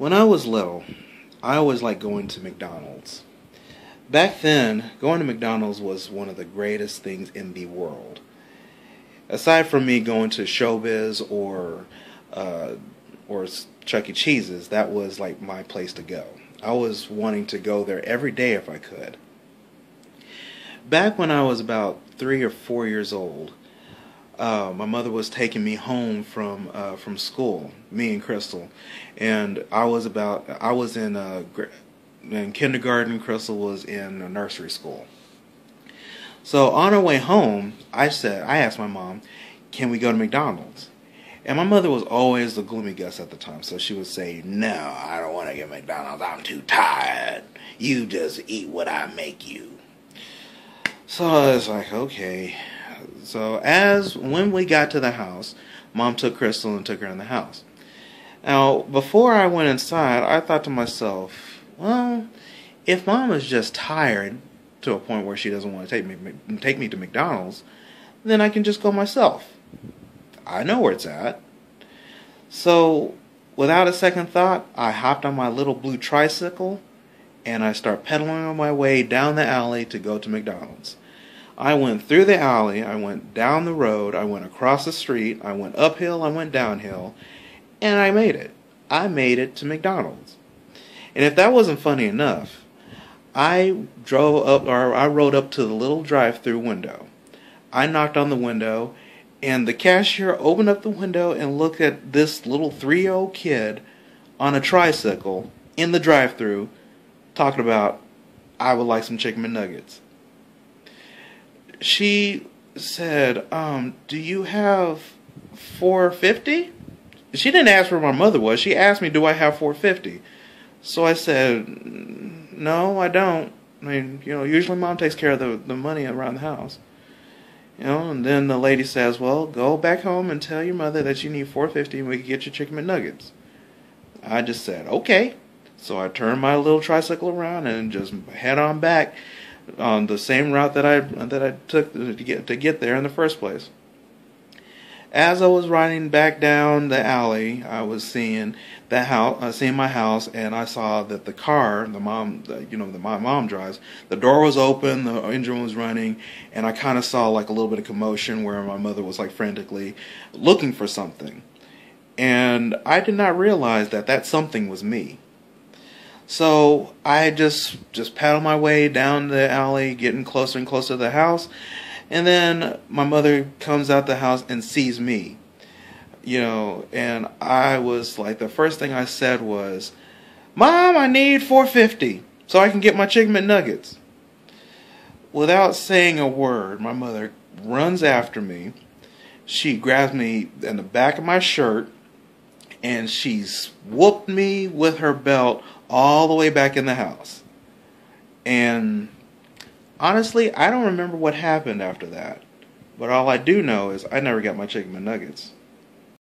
When I was little, I always liked going to McDonald's. Back then, going to McDonald's was one of the greatest things in the world. Aside from me going to Showbiz or Chuck E. Cheese's, that was like my place to go. I was wanting to go there every day if I could. Back when I was about 3 or 4 years old, my mother was taking me home from school, me and Crystal, and I was in kindergarten. Crystal was in a nursery school. So on our way home, I asked my mom, "Can we go to McDonald's?" And my mother was always the gloomy Gus at the time, so she would say, "No, I don't want to get McDonald's. I'm too tired. You just eat what I make you." So I was like, okay. So when we got to the house, Mom took Crystal and took her in the house. Now, before I went inside, I thought to myself, well, if Mom is just tired to a point where she doesn't want to take me to McDonald's, then I can just go myself. I know where it's at. So, without a second thought, I hopped on my little blue tricycle and I start pedaling on my way down the alley to go to McDonald's. I went through the alley, I went down the road, I went across the street, I went uphill, I went downhill, and I made it. I made it to McDonald's. And if that wasn't funny enough, I rode up to the little drive-through window. I knocked on the window, and the cashier opened up the window and looked at this little 3-year-old kid on a tricycle in the drive-through talking about, "I would like some chicken McNuggets." She said, "Do you have $4.50? She didn't ask where my mother was. She asked me, "Do I have $4.50? So I said, "No, I don't. I mean, usually Mom takes care of the money around the house." And then the lady says, "Well, go back home and tell your mother that you need $4.50 and we can get you chicken McNuggets." I just said, okay. So I turned my little tricycle around and just head on back on the same route that I took to get there in the first place. As I was riding back down the alley, I was seeing my house, and I saw that the car, my mom drives, the door was open, the engine was running, and I kind of saw like a little bit of commotion where my mother was like frantically looking for something, and I did not realize that something was me. So I just paddled my way down the alley, getting closer and closer to the house. And then my mother comes out the house and sees me. And I was like, the first thing I said was, "Mom, I need $4.50 so I can get my chicken McNuggets." Without saying a word, my mother runs after me. She grabs me in the back of my shirt and she's whooped me with her belt all the way back in the house. And honestly, I don't remember what happened after that. But all I do know is I never got my chicken McNuggets.